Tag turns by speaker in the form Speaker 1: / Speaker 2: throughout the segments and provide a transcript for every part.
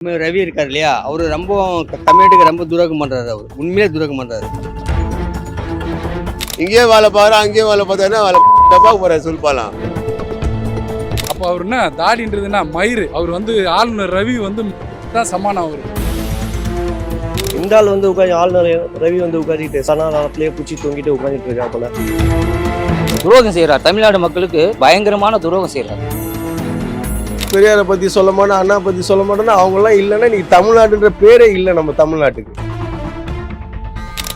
Speaker 1: ரவி இருக்கார் இல்லையா, அவரு ரொம்ப தமிழ்நாட்டுக்கு ரொம்ப துரோகம் பண்றாரு. அவர் உண்மையிலே துரோகம் பண்றாரு.
Speaker 2: இங்கேயே வேலை பாரு அங்கேயே வேலை பார்த்தாருன்னா வேலை போற சொல்லிப்பாலாம்.
Speaker 3: அப்போ அவர் என்ன தாடின்றதுன்னா மயிறு. அவர் ஆளுநர் ரவி தான் சமானம். அவர்
Speaker 4: இந்த ஆள் உட்காந்து ஆளுநர் ரவி உட்காந்துட்டு சனாதானத்திலேயே பூச்சி தூங்கிட்டு உட்காந்துட்டு இருக்கா போல.
Speaker 5: துரோகம் செய்யறார். தமிழ்நாடு மக்களுக்கு பயங்கரமான துரோகம் செய்யறாரு.
Speaker 2: பெரியாரை பத்தி சொல்ல மாட்டோம், அண்ணா பத்தி சொல்ல மாட்டோம்னா அவங்க எல்லாம் இல்லைன்னா நீ தமிழ்நாட்டுன்ற பேரே இல்லை நம்ம தமிழ்நாட்டுக்கு.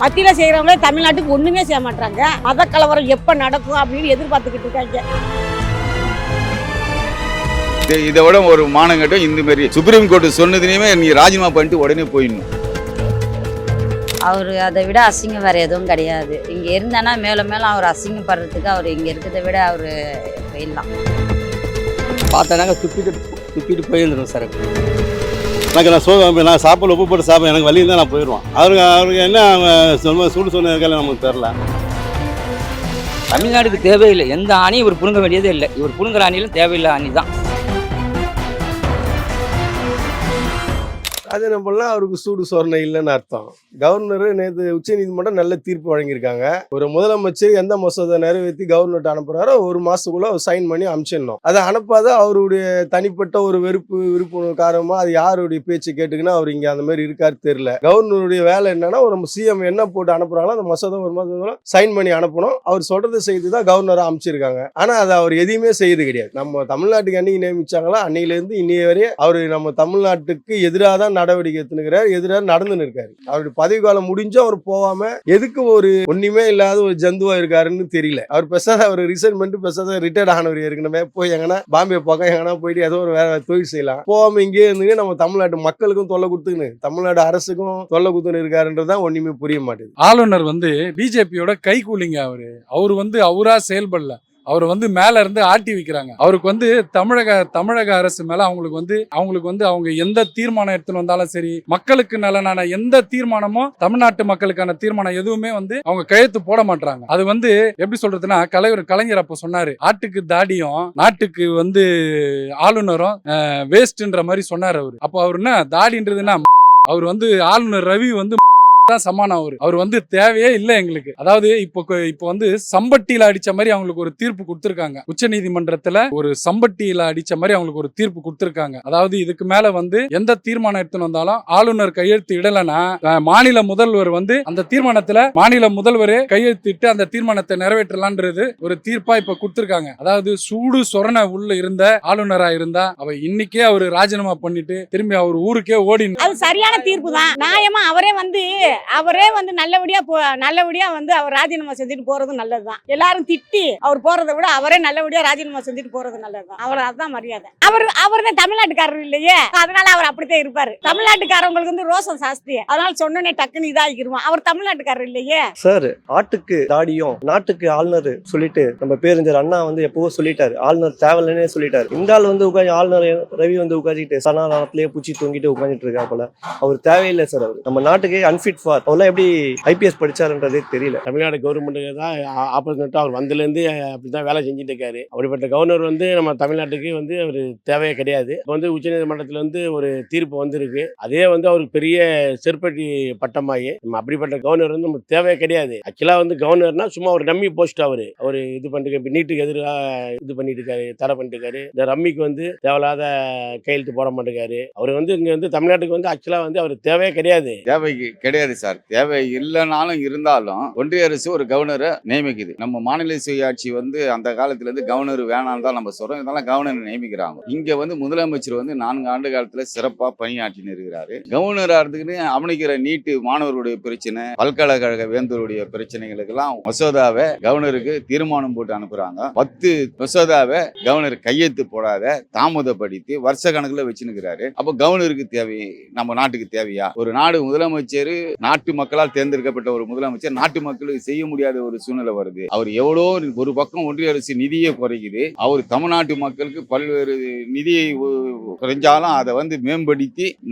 Speaker 6: மத்தியில செய்யறவங்களே தமிழ்நாட்டுக்கு ஒண்ணுமே செய்ய மாட்டாங்க. மத கலவரம் எப்ப நடக்கும் அப்படின்னு எதிர்பார்த்துக்கிட்டு இருக்காங்க.
Speaker 7: இதை விட ஒரு மானங்கட்டம் இந்த மாதிரி சுப்ரீம் கோர்ட் சொன்னதுலயுமே நீ ராஜினாமா பண்ணிட்டு உடனே போயிடணும்.
Speaker 8: அவர் அதை விட அசிங்கம் வேற எதுவும் கிடையாது. இங்க இருந்தானா மேலும் மேலும் அவர் அசிங்கப்படுறதுக்கு அவர் இங்க இருக்கிறத விட அவர் போயிடலாம்.
Speaker 1: பார்த்தானாங்க துப்பிட்டு போயிருந்துடும் சார்.
Speaker 9: எனக்கு நான் சாப்பாடு உப்பு போட்டு சாப்பிட எனக்கு வழி இருந்தால் நான் போயிடுவான். அவருக்கு என்ன சூடு சொன்னதுக்காக நமக்கு தெரில.
Speaker 5: தமிழ்நாடுக்கு தேவையில்லை எந்த அணியும் இவர் புடுங்க வேண்டியதே இல்லை. இவர் புடுங்குற அணியிலும் தேவையில்லை அணி தான்.
Speaker 2: அது என்ன பண்ணலாம், அவருக்கு சூடு சொரணை இல்லைன்னு அர்த்தம். கவர்னர் நேற்று உச்ச நீதிமன்றம் நல்ல தீர்ப்பு வழங்கியிருக்காங்க. ஒரு முதலமைச்சர் எந்த மசோதா நிறைவேற்றி கவர்னர்கிட்ட அனுப்புறாரோ ஒரு மாசத்துக்குள்ள சைன் பண்ணி அனுப்பிச்சிடணும். அதை அனுப்பாத அவருடைய தனிப்பட்ட ஒரு விருப்பம் காரணமா அது யாருடைய பேச்சு கேட்டுக்குன்னா அவர் இங்க அந்த மாதிரி இருக்காரு தெரியல. கவர்னருடைய வேலை என்னன்னா ஒரு சிஎம் என்ன போட்டு அனுப்புறாங்களோ அந்த மசோதா ஒரு மாசத்துல சைன் பண்ணி அனுப்பணும். அவர் சொல்றது செய்து தான் கவர்னரா அமைச்சிருக்காங்க. ஆனா அதை அவர் எதையுமே செய்யறது கிடையாது. நம்ம தமிழ்நாட்டுக்கு அன்னைக்கு நியமிச்சாங்களா அன்னையில இருந்து இன்னைய வரையே அவரு நம்ம தமிழ்நாட்டுக்கு எதிராக தான் நடவடிக்கை எடுத்துக்கிறார், எதிராக நடந்துன்னு இருக்காரு. அவருடைய பதவி காலம் முடிஞ்சும் அவர் போகாம எதுக்கு ஒரு ஒண்ணுமே இல்லாத ஒரு ஜந்துவா இருக்காருன்னு தெரியல. அவர் பெசாத அவர் ரிசைன் பண்ணிட்டு பெசாத ரிட்டையர்ட் ஆனவர் இருக்கணுமே, போய் எங்கன்னா பாம்பே பக்கம் எங்கன்னா போயிட்டு ஏதோ ஒரு வேற தொழில் செய்யலாம். போகாம இங்கே இருந்துங்க நம்ம தமிழ்நாட்டு மக்களுக்கும் தொல்லை கொடுத்துன்னு தமிழ்நாடு அரசுக்கும் தொல்லை கொடுத்துன்னு இருக்காருன்றதான் ஒண்ணுமே புரிய மாட்டேங்குது.
Speaker 3: ஆளுநர் பிஜேபியோட கை கூலிங்க. அவரு அவரா செயல்படல. அவர் மேல இருந்து ஆட்டி வைக்கிறாங்க. அவருக்கு தமிழக அரசு மேல அவங்களுக்கு அவங்க எந்த தீர்மானம் எடுத்துன்னு வந்தாலும் சரி, மக்களுக்கு நலனான எந்த தீர்மானமோ தமிழ்நாட்டு மக்களுக்கான தீர்மானம் எதுவுமே அவங்க கையெழுத்து போட மாட்டாங்க. அது எப்படி சொல்றதுன்னா கலைஞர் அப்ப சொன்னாரு, ஆட்டுக்கு தாடியும் நாட்டுக்கு ஆளுநரும் வேஸ்ட்ன்ற மாதிரி சொன்னாரு. அவரு அப்போ அவர் என்ன தாடின்றதுன்னா அவர் ஆளுநர் ரவி தான் சமானம். அவர் தேவையே இல்லை எங்களுக்கு. அதாவது இப்போ சம்பட்டியில அடிச்ச மாதிரி அவங்களுக்கு ஒரு தீர்ப்பு கொடுத்திருக்காங்க. உச்ச நீதிமன்றத்துல ஒரு சம்பட்டியில அடிச்ச மாதிரி அவங்களுக்கு ஒரு தீர்ப்பு கொடுத்திருக்காங்க. அதாவது இதுக்கு மேல எந்த தீர்மானம் எடுத்துன்னு வந்தாலும் ஆளுநர் கையெழுத்து இடலனா மாநில முதல்வர் அந்த தீர்மானத்துல மாநில முதல்வரே கையெழுத்திட்டு அந்த தீர்மானத்தை நிறைவேற்றலான்றது ஒரு தீர்ப்பா இப்ப கொடுத்திருக்காங்க. அதாவது சூடு சொரண உள்ள இருந்த ஆளுநரா இருந்தா அவ இன்னைக்கே அவரு ராஜினாமா பண்ணிட்டு திரும்பி அவர் ஊருக்கே ஓடி.
Speaker 6: அது சரியான தீர்ப்பு தான். நியாயமா அவரே நல்லபடியா அவர் ராஜினாமா செஞ்சுட்டு போறது நல்லதுதான். எல்லாரும் திட்டி அவர் போறதை விட அவரே நல்லபடியா ராஜினாமா செஞ்சுட்டு போறது நல்லதுதான். அவர் அதுதான் மரியாதை. அவர் தான் தமிழ்நாட்டுக்காரர் இல்லையே, அதனால அவர் அப்படித்தான் இருப்பாரு. தமிழ்நாட்டுக்காரங்களுக்கு ரோசம் ஜாஸ்தி, அதனால சொன்னே டக்குன்னு இதாகிருவான். அவர் தமிழ்நாட்டுக்காரர் இல்லையே
Speaker 4: சார். ஆட்டுக்கு தாடியும் நாட்டுக்கு ஆளுநர் சொல்லிட்டு நம்ம பேரறிஞர் அண்ணா எப்பவோ சொல்லிட்டாரு, ஆளுநர் தேவையில்லைன்னே சொல்லிட்டாரு. இந்த ஆள் உட்காந்து ஆளுநர் ரவி உட்காந்துட்டு சனாதானத்திலேயே பூச்சி தூங்கிட்டு உட்காந்துட்டு இருக்கா போல. அவர் தேவையில்லை சார். அவர் நம்ம நாட்டுக்கு அன்ஃபிட் ஃபார். அவெல்லாம் எப்படி ஐபிஎஸ் படிச்சாருன்றதே தெரியல.
Speaker 10: தமிழ்நாடு கவர்மெண்ட்டுக்கு தான் ஆப்போசிட் அவர் வந்ததுலேருந்து அப்படிதான் வேலை செஞ்சுட்டு இருக்காரு. அப்படிப்பட்ட கவர்னர் நம்ம தமிழ்நாட்டுக்கு அவர் தேவையே கிடையாது. இப்போ உச்சநீதிமன்றத்தில் ஒரு தீர்ப்பு வந்திருக்கு. அதே அவருக்கு பெரிய செருப்பட்டி பட்டமாயி நம்ம அப்படிப்பட்ட கவர்னர் நம்ம தேவையே கிடையாது. ஆக்சுவலாக கவர்னர்னா சும்மா ஒரு டம்மி போஸ்ட். அவர் இது பண்ணிட்டு நீட்டுக்கு எதிராக இது பண்ணிட்டு இருக்காரு, தடை பண்ணிட்டு இருக்காரு. இந்த ரம்மிக்கு தேவையில்லாத கையெழுத்து போட மாட்டேங்காரு. அவர் இங்க தமிழ்நாட்டுக்கு ஆக்சுவலாக அவர் தேவையே கிடையாது.
Speaker 7: தேவைக்கு கிடையாது சார். தேவை இல்லைனாலும் இருந்தாலும் ஒன்றிய அரசு ஒரு கவர்னரை நியமிக்குது. நம்ம மாநில சுயாட்சி அந்த காலத்துல இருந்து கவர்னர் வேணாம் தான் நம்ம சொல்றோம். இதெல்லாம் கவர்னர் நியமிக்கிறாங்க. இங்க முதலமைச்சர் 4 ஆண்டு காலத்துல சிறப்பா பணியாற்றி இருக்கிறாரு. கவர்னரா இருந்துன்னு அவனிக்கிற நீட்டு மாணவருடைய பிரச்சனை, பல்கலைக்கழக வேந்தருடைய பிரச்சனைகளுக்கெல்லாம் மசோதாவை கவர்னருக்கு தீர்மானம் போட்டு அனுப்புறாங்க. 10 மசோதாவை கவர்னர் கையெழுத்து போடாத தாமதப்படுத்தி வருஷ கணக்குல வச்சுக்கிறாரு. அப்ப கவர்னருக்கு தேவை நம்ம நாட்டுக்கு தேவையா? ஒரு நாடு முதலமைச்சர் நாட்டு மக்களால் தேர்ந்தெடுக்கப்பட்ட ஒரு முதலமைச்சர் நாட்டு மக்களுக்கு செய்ய முடியாத ஒரு சூழ்நிலை வருது. அவர் எவ்வளோ ஒரு பக்கம் ஒன்றிய அரசு நிதியை குறைக்குது, அவர் தமிழ்நாட்டு மக்களுக்கு பல்வேறு நிதியை குறைஞ்சாலும் அதை வந்து மேம்படுத்தி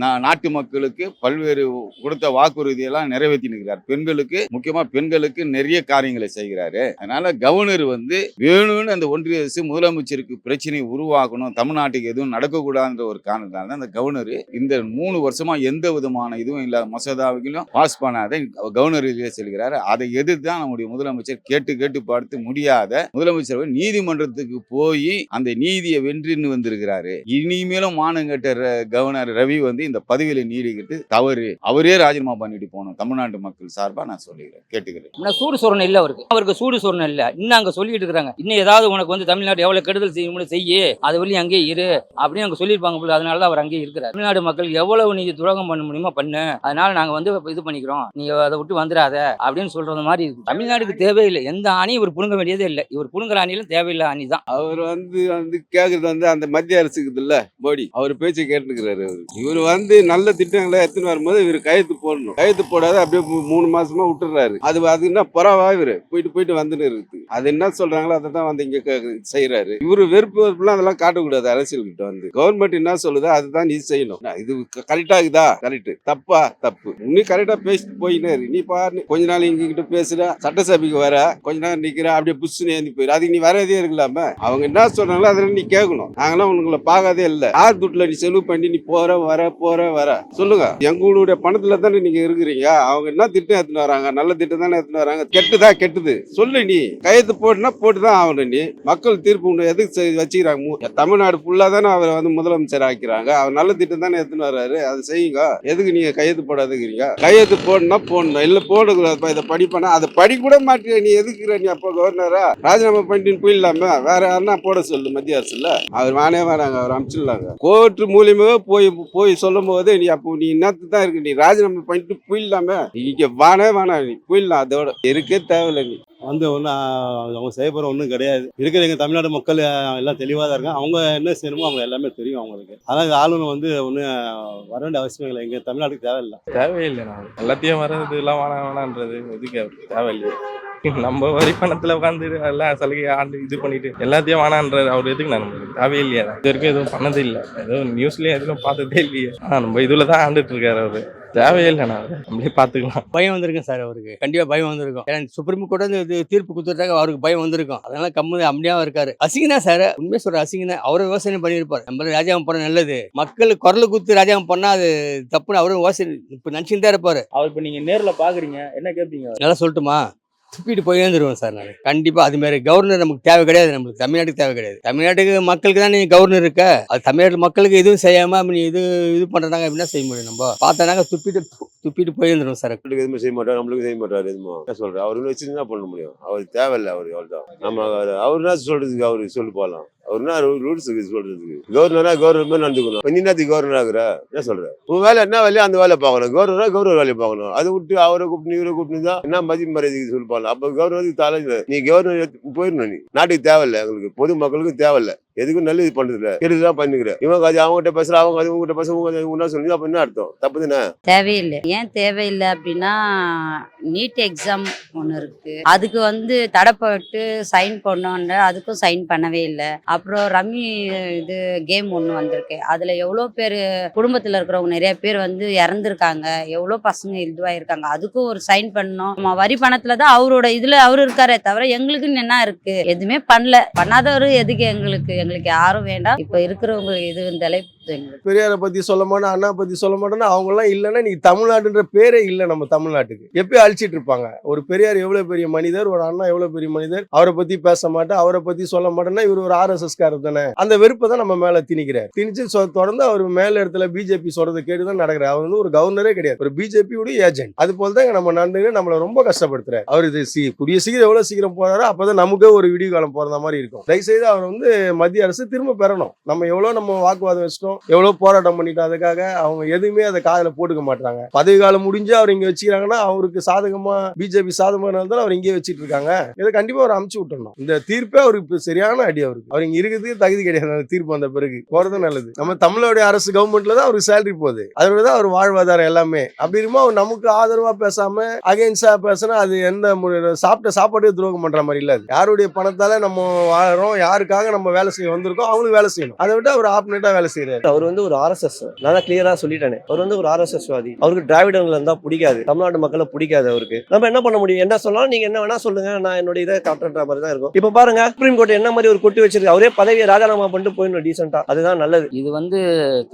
Speaker 7: நாட்டு மக்களுக்கு பல்வேறு கொடுத்த வாக்குறுதியெல்லாம் நிறைவேற்றி நிற்கிறார். பெண்களுக்கு, முக்கியமா பெண்களுக்கு நிறைய காரியங்களை செய்கிறாரு. அதனால கவர்னர் வந்து வேணும்னு அந்த ஒன்றிய அரசு முதலமைச்சருக்கு பிரச்சனை உருவாக்கணும், தமிழ்நாட்டுக்கு எதுவும் நடக்கக்கூடாதுன்ற ஒரு காரணத்தால அந்த கவர்னர் இந்த 3 வருஷமா எந்த விதமான இதுவும் இல்லாத மசோதாவையும் பாஸ் பண்ணாத கவர்னர் செல்கிறார். அதை எதிர்த்து தான் நம்முடைய முதலமைச்சர் கேட்டு பார்த்து முடியாத முதலமைச்சர் நீதிமன்றத்துக்கு போய் அந்த நீதியை வென்றுன்னு வந்திருக்கிறாரு. இனிமேலும் மானங்கட்ட கவர்னர் ரவி வந்து இந்த பதவியில நீடிக்கிறது தவறு, அவரே ராஜினாமா பண்ணிட்டு போகணும். தமிழ்நாட்டு மக்கள் சார்பா நான் சொல்லிக்கிறேன், கேட்டுக்கிறேன்.
Speaker 5: சூடு சொரணை இல்லை அவருக்கு சூடு சொரணை இல்லை. இன்னும் அங்க சொல்லிட்டு இருக்காங்க, இன்னும் ஏதாவது உனக்கு வந்து தமிழ்நாடு எவ்வளவு கெடுதல் செய்ய அது வழி அங்கேயே இரு அப்படின்னு அங்க சொல்லியிருப்பாங்க போல. அதனாலதான் அவர் அங்கேயே இருக்கிறார். தமிழ்நாடு மக்களுக்கு எவ்வளவு நீங்க துரோகம் பண்ண முடியுமோ பண்ணு, அதனால நாங்க வந்து இது பண்ணிக்கிறோம், நீங்க அதை விட்டு வந்துடாத அப்படின்னு சொல்றது மாதிரி இருக்கு. தமிழ்நாடுக்கு தேவையில்லை எந்த அணி இவர் புடுங்க வேண்டியதே இல்லை. இவர் புடுங்குற அணியிலும் தேவையில்லை அணி தான்.
Speaker 11: அவர் வந்து கேக்குறது வந்து அந்த மத்திய அரசுக்கு இல்ல மோடி, அவர் பேச்சை கேட்டுக்கிறாரு. இவர் வந்து நல்ல திட்டங்களை எடுத்துன்னு வரும்போது இவர் கையெழுத்து போடணும், கையெழுத்து போடாத அப்படியே 3 மாசமா விட்டுறாரு. அது என்ன பரவா இவரு போயிட்டு வந்துன்னு இருக்கு. அது என்ன சொல்றாங்களோ அதை தான் வந்து இங்க செய்யறாரு. இவரு வெறுப்புலாம் அதெல்லாம் காட்டக்கூடாது. அரசியல் கிட்ட வந்து கவர்மெண்ட் என்ன சொல்லுதோ அதுதான் நீ செய்யணும். இது கரெக்டா இருக்குதா, கரெக்ட், தப்பா தப்பு, நீ கரெக்டா பேசிட்டு போயினே நீ பாரு. கொஞ்ச நாள் இங்க கிட்ட பேசுற, சட்டசபைக்கு வர கொஞ்ச நேரம் நிக்கிற, அப்படியே புஷ்னு ஏந்தி போயிரு. அதுக்கு நீ வரதே இருக்கலாம. அவங்க என்ன சொல்றாங்களோ அதெல்லாம் நீ கேட்கணும். நாங்களாம் உங்களை பார்க்காதே இல்லை. யார் துட்டுல நீ செலவு பண்ணி நீ போற வர சொல்லுங்க. எங்களுடைய பணத்துல தானே நீங்க இருக்கிறீங்க. அவங்க என்ன திட்டம் எடுத்துன்னு வராங்க, நல்ல திட்டம் தானே எடுத்துன்னு வராங்க. கெட்டுது சொல்லு. நீ கையெழுத்து போட்டுனா போட்டுதான் ஆகணும். நீ மக்கள் தீர்ப்பு எதுக்கு வச்சுக்கிறாங்க? தமிழ்நாடு ஃபுல்லா தானே அவரை வந்து முதலமைச்சர் ஆக்கிறாங்க. அவர் நல்ல திட்டம் தானே எடுத்துன்னு வர்றாரு, அதை செய்யுங்க. எதுக்கு நீங்க கையெழுத்து போடாதுக்கிறீங்க? கையெழுத்து போடணும்னா போடணும், இல்ல போடக்கூடாது. இதை படிப்பா அதை படி கூட மாட்டேன். நீ எதுக்குற? நீ அப்போ கவர்னரா ராஜினாமா பண்ணிட்டு போயிடலாம, வேற யாருன்னா போட சொல்லு மத்திய அரசுல. அவர் வானே வராங்க, அவர் அனுப்பிச்சிடலாங்க. கோர்ட்டு மூலியமாவே போய் சொல்லும் போது நீ அப்போ நீ என்னத்து தான் இருக்கு, நீ ராஜினாமா பண்ணிட்டு போயிடலாம. இங்க வானே நீ போயிடலாம், அதோட இருக்கே தேவையில்லை. நீ
Speaker 9: வந்து ஒன்றும் அவங்க செய்ய போகிற ஒன்றும் கிடையாது. இருக்கிற எங்கள் தமிழ்நாடு மக்கள் எல்லாம் தெளிவாக தான் இருக்காங்க. அவங்க என்ன செய்யணுமோ அவங்க எல்லாமே தெரியும் அவங்களுக்கு. அதனால் ஆளுநர் வந்து ஒன்றும் வர வேண்டிய அவசியம் இல்லை. எங்கள் தமிழ்நாட்டுக்கு தேவையில்லை.
Speaker 12: நான் எல்லாத்தையும் வர்றது எல்லாம் வேணான்றது எதுக்கு தேவையில்லையே. நம்ம வரி பணத்துல உட்காந்து எல்லாம் சலுகை இது பண்ணிட்டு எல்லாத்தையும் வேணான்றாரு. அவர் எதுக்கு நம்மளுக்கு தேவையில்லையா? இது வரைக்கும் எதுவும் பண்ணது இல்லை, எதுவும் நியூஸ்லயும் எதுவும் பார்த்ததே இல்லையே. நம்ம இதுல தான் ஆண்டுட்டு இருக்காரு. அவரு தேவையில்லை, நம்மளே பார்த்துக்கலாம்.
Speaker 1: பயம் வந்திருக்கும் சார், அவருக்கு கண்டிப்பா பயம் வந்திருக்கும். ஏன்னா சுப்ரீம் கோர்ட் வந்து தீர்ப்பு கொடுத்துட்டாங்க, அவருக்கு பயம் வந்திருக்கும். அதனால கம்மு அப்படியா இருக்காரு. அசிங்கனா சார், உண்மையை சொல்ற அசிங்கனா. அவரும் யோசனை பண்ணியிருப்பாரு, நம்ம ராஜாவும் பண்ண நல்லது, மக்கள் குரல் குத்து ராஜாவும் பண்ணா அது தப்புன்னு அவரும் யோசனை இப்ப நினைச்சுட்டு தான் இருப்பாரு.
Speaker 5: அவர் இப்ப நீங்க நேர்ல பாக்குறீங்க, என்ன கேட்பீங்க?
Speaker 1: நல்லா சொல்லட்டுமா? துப்பிட்டு போயிருந்துருவோம் சார் நான் கண்டிப்பா. அது மாதிரி கவர்னர் நமக்கு தேவை கிடையாது, நம்மளுக்கு தமிழ்நாட்டுக்கு தேவை கிடையாது. தமிழ்நாட்டுக்கு மக்களுக்கு தான் நீ கவர்னர் இருக்க, அது தமிழ்நாட்டு மக்களுக்கு எதுவும் செய்யாம நீ இது பண்றாங்க அப்படின்னா செய்ய முடியும். நம்ம பார்த்தானாக்க துப்பிட்டு போயிருந்துருவோம் சார்.
Speaker 11: எதுவுமே செய்ய மாட்டார், நம்மளுக்கு செய்ய மாட்டார். எதுவும் என்ன சொல்றேன், அவரு வச்சு என்ன பண்ண முடியும்? அவர் தேவையில்லை. அவரு அவ்வளவுதான். நம்ம அவருனா சொல்றதுக்கு அவரு சொல்லி போகலாம். அவருனா ரூல்ஸ் சொல்றதுக்கு கவர்னர் மாதிரி நடந்துக்கணும். நீ என்னத்துக்கு கவர்னர் ஆகுற? என்ன சொல்ற? உன் வேலை என்ன வேலையோ அந்த வேலை பார்க்கணும். கவர்னர் வேலையை பார்க்கணும். அதை விட்டு அவரை கூப்பிட்டு இவரை கூப்பிட்டு தான் என்ன மதிப்பு மரியாதைக்கு சொல்லி போகலாம். அப்ப கவர்னருக்கு தலை நீ கவர்னர் போயிடணும். நீ நாட்டுக்கு தேவையில்லை, எங்களுக்கு பொது மக்களுக்கு தேவையில்லை. எதுக்கும் நல்லது பண்றது இல்ல, கெடுதலாம் பண்ணிக்கிறேன். இவங்க அது அவங்ககிட்ட பேசுற, அவங்க அது உங்ககிட்ட பேச சொல்லி அப்ப என்ன அர்த்தம்? தப்பு தானே?
Speaker 8: தேவையில்லை. ஏன் தேவையில்லை அப்படின்னா, நீட் எக்ஸாம் ஒன்று இருக்கு, அதுக்கு வந்து தடைப்பட்டு சைன் பண்ணோன்ற அதுக்கும் சைன் பண்ணவே இல்லை. அப்புறம் ரம்மி இது கேம் ஒன்று வந்திருக்கு, அதுல எவ்வளோ பேர் குடும்பத்தில் இருக்கிறவங்க நிறைய பேர் வந்து இறந்துருக்காங்க, எவ்வளோ பசங்க இதுவாயிருக்காங்க, அதுக்கும் ஒரு சைன் பண்ணோம். நம்ம வரி பணத்துல தான் அவரோட இதுல அவரு இருக்காரே தவிர எங்களுக்குன்னு என்ன இருக்கு? எதுவுமே பண்ணாதவரு எதுக்கு? எங்களுக்கு யாரும் வேண்டாம். இப்ப இருக்கிறவங்க இது இந்த
Speaker 2: பெரியாரை பத்தி சொல்ல மாட்டேன், அண்ணா பத்தி சொல்ல மாட்டேன்னா அவங்க எல்லாம் இல்லைன்னா நீ தமிழ்நாடுன்ற பேரே இல்லை நம்ம தமிழ்நாட்டுக்கு. எப்பயும் அழிச்சிட்டு இருப்பாங்க. ஒரு பெரியார் எவ்வளவு பெரிய மனிதர், ஒரு அண்ணா எவ்வளவு பெரிய மனிதர், அவரை பத்தி பேச மாட்டேன், அவரை பத்தி சொல்ல மாட்டேன்னா இவர் ஒரு RSS காரர் தானே. அந்த வெறுப்பை தான் நம்ம மேல திணிக்கிறார். திணிச்சு தொடர்ந்து அவர் மேல இடத்துல பிஜேபி சொல்றதை கேட்டுதான் நடக்கிறார். அவர் வந்து ஒரு கவர்னரே கிடையாது, ஒரு பிஜேபியோட ஏஜென்ட். அது போலதான் நம்ம நடந்துங்க நம்மள ரொம்ப கஷ்டப்படுத்துறாரு. அவர் இது கூடிய சீக்கிரம் எவ்வளவு சீக்கிரம் போறாரோ அப்பதான் நமக்கே ஒரு விடிய காலம் போற மாதிரி இருக்கும். தயவுசெய்து அவர் வந்து மத்திய அரசு திரும்ப பெறணும். நம்ம எவ்வளவு நம்ம வாக்குவாதம் வச்சிட்டோம், பண்ணிட்டோம், எவ்வளவு போராட்டம் பண்ணிட்டோம், அதுக்காக அவங்க எதுவுமே அதை காதுல போட்டுக்க மாட்டாங்க. பதவி காலம் முடிஞ்சு அவர் இங்க வச்சுக்கிறாங்கன்னா அவருக்கு சாதகமா பிஜேபி சாதகமா இருந்தாலும் அவர் இங்கே வச்சிட்டு இருக்காங்க. இதை கண்டிப்பா அவர் அமுச்சு விட்டுறணும். இந்த தீர்ப்பே அவருக்கு சரியான அடி. அவருக்கு அவர் இங்க இருக்கிறதுக்கு தகுதி கிடையாது. அந்த தீர்ப்பு வந்த பிறகு போறது நல்லது. நம்ம தமிழோடைய அரசு கவர்மெண்ட்ல தான் அவருக்கு சேலரி போகுது, அதோட தான் அவர் வாழ்வாதாரம் எல்லாமே. அப்படி இருக்கும்போது அவர் நமக்கு ஆதரவா பேசாம அகைன்ஸ்டா பேசினா அது எந்த சாப்பிட்ட சாப்பாடே துரோகம் பண்ற மாதிரி இல்ல. யாருடைய பணத்தால நம்ம வாழறோம், யாருக்காக நம்ம வேலை செய்ய வந்திருக்கோம், அவங்களுக்கு வேலை செய்யணும். அதை விட்டு அவர் ஆப்னேட்டா வேலை செய்யறாரு.
Speaker 4: அவர் வந்து ஒரு RSS, நான் தான் கிளியரா சொல்லிட்டேனே, அவர் வந்து ஒரு RSS வாதி. அவருக்கு திராவிடங்கள் இருந்தா பிடிக்காது, தமிழ்நாட்டு மக்களை பிடிக்காது அவருக்கு. நம்ம என்ன பண்ண முடியும்? என்ன சொல்லலாம், நீங்க என்ன வேணா சொல்லுங்க, நான் என்னோட இதை காட்டுற மாதிரி தான் இருக்கும். இப்ப பாருங்க, சுப்ரீம் கோர்ட் என்ன மாதிரி ஒரு கொட்டி வச்சிருக்கு, அவரே பதவியை ராஜினாமா பண்ணிட்டு போயிடணும் டீசென்ட்டா, அதுதான் நல்லது.
Speaker 5: இது வந்து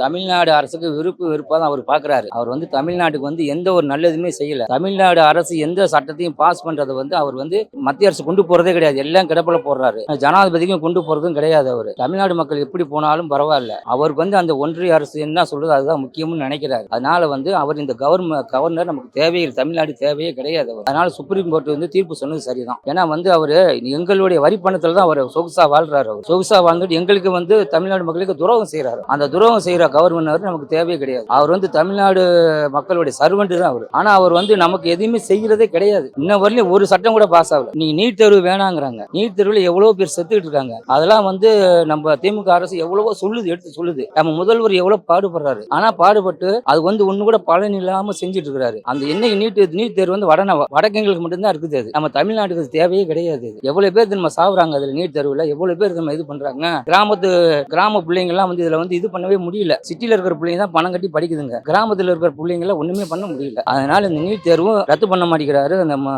Speaker 5: தமிழ்நாடு அரசுக்கு வெறுப்பா தான் அவர் பாக்குறாரு. அவர் வந்து தமிழ்நாட்டுக்கு வந்து எந்த ஒரு நல்லதுமே செய்யல. தமிழ்நாடு அரசு எந்த சட்டத்தையும் பாஸ் பண்றதை வந்து அவர் வந்து மத்திய அரசு கொண்டு போறதே கிடையாது, எல்லாம் கிடப்பில போடுறாரு. ஜனாதிபதிக்கும் கொண்டு போறதும் கிடையாது. அவர் தமிழ்நாடு மக்கள் எப்படி போனாலும் பரவாயில்ல, அவருக்கு வந்து அந்த ஒன்றிய அரசு என்ன சொல்றது அதுதான் முக்கியம்னு நினைக்கிறாரு. அதனால வந்து அவர் இந்த கவர்னர் நமக்கு தேவையில்லை, தமிழ்நாடு தேவையே கிடையாது. அதனால சுப்ரீம் கோர்ட் வந்து தீர்ப்பு சொன்னது சரிதான். ஏன்னா வந்து அவரு எங்களுடைய வரி பணத்துல தான் அவர் சொகுசா வாழ்றாரு. அவர் சொகுசா வாழ்ந்துட்டு எங்களுக்கு வந்து தமிழ்நாடு மக்களுக்கு துரோகம் செய்யறாரு. அந்த துரோகம் செய்யற கவர்னர் நமக்கு தேவையே கிடையாது. அவர் வந்து தமிழ்நாடு மக்களுடைய சர்வெண்ட் தான் அவர். ஆனா அவர் வந்து நமக்கு எதுவுமே செய்யறதே கிடையாது. இன்ன வரலையும் ஒரு சட்டம் கூட பாஸ் ஆகல. நீங்க நீட் தேர்வு வேணாங்கிறாங்க. நீட் தேர்வுல எவ்வளவு பேர் செத்துக்கிட்டு இருக்காங்க. அதெல்லாம் வந்து நம்ம திமுக அரசு எவ்வளவோ சொல்லுது, எடுத்து சொல்லுது. நம்ம முதல்வர் எவ்வளவு பாடுபடுறாரு. ஆனா பாடுபட்டு அது வந்து ஒண்ணு கூட பலன் இல்லாம செஞ்சுட்டு இருக்காரு. அந்த என்னைக்கு நீட் தேர்வு வந்து வடக்கெங்களுக்கு மட்டும்தான் இருக்குது. அது நம்ம தமிழ்நாட்டுக்கு தேவையே கிடையாது. எவ்வளவு பேர் நம்ம சாவுறாங்க அதுல நீட் தேர்வுல, எவ்வளவு பேர் நம்ம இது பண்றாங்க. கிராம பிள்ளைங்க எல்லாம் வந்து இதுல வந்து இது பண்ணவே முடியல. சிட்டில இருக்கிற பிள்ளைங்க தான் பணம் கட்டி படிக்குதுங்க. கிராமத்துல இருக்கிற பிள்ளைங்க எல்லாம் ஒண்ணுமே பண்ண முடியல. அதனால இந்த நீட் தேர்வும் ரத்து பண்ண மாட்டேங்கிறாரு நம்ம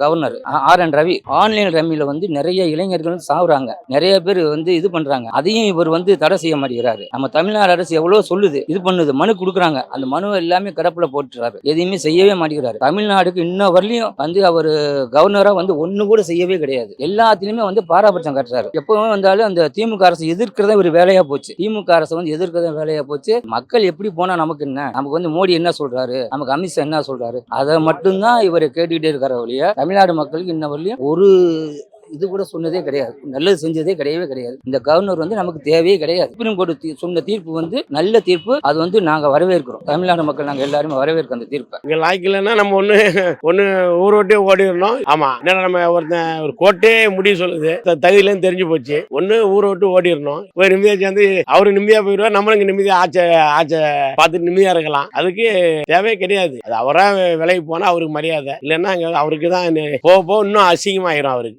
Speaker 5: கவர்னர் RN ரவி. ஆன்லைன் ரம்மியில வந்து நிறைய இளைஞர்கள் சாவுறாங்க, நிறைய பேர் வந்து இது பண்றாங்க. அதையும் இவர் வந்து தடை செய்ய மாட்டேங்கிறாரு. நம்ம தமிழ்நாடு அரசு எவ்வளவு சொல்லுது, இது பண்ணுது, மனு கொடுக்குறாங்க. அந்த மனு எல்லாமே கிடப்புல போட்டுறாரு, எதையுமே செய்யவே மாட்டேங்கிறாரு. தமிழ்நாடுக்கு இன்ன வரலையும் வந்து அவர் கவர்னரா வந்து ஒண்ணு கூட செய்யவே கிடையாது. எல்லாத்திலுமே வந்து பாராபட்சம் காட்டுறாரு. எப்பவும் வந்தாலும் அந்த திமுக அரசு எதிர்க்கிறதா ஒரு வேலையா போச்சு. திமுக அரசு வந்து எதிர்க்கிறதா வேலையா போச்சு. மக்கள் எப்படி போனா நமக்கு என்ன, நமக்கு வந்து மோடி என்ன சொல்றாரு, நமக்கு அமித்ஷா என்ன சொல்றாரு, அதை மட்டும்தான் இவர் கேட்டுக்கிட்டே இருக்கிற வழியா தமிழ்நாடு மக்களுக்கு இன்ன வரலையும் ஒரு இது கூட சொன்னதே கிடையாது, நல்லது செஞ்சதே கிடையவே கிடையாது. இந்த கவர்னர் வந்து நமக்கு தேவையே கிடையாது. சுப்ரீம் கோர்ட் சொன்ன தீர்ப்பு வந்து நல்ல தீர்ப்பு. அது வந்து நாங்க வரவேற்கிறோம். தமிழ்நாடு மக்கள் நாங்க எல்லாருமே வரவேற்கிறோம் அந்த தீர்ப்பை.
Speaker 10: இங்க லாய்க்கலன்னா நம்ம ஒண்ணு ஊரோட்டே ஓடிடணும். ஆமா, என்னன்னா நம்ம ஒரு கோர்ட்டே முடிவு சொல்லுது, தகுதியிலேருந்து தெரிஞ்சு போச்சு. ஒண்ணு ஊரோட்டு ஓடிடணும், போய் நிம்மதியா சேர்ந்து அவரு நிம்மதியா போயிடுவார், நம்மளும் இங்க நிம்மதியா ஆச்ச பார்த்துட்டு நிம்மதியா இருக்கலாம். அதுக்கு தேவையே கிடையாது. அது அவரா விலைக்கு போனா அவருக்கு மரியாதை இல்லைன்னா அவருக்கு தான் போக இன்னும் அசிங்கமாயிரும் அவருக்கு.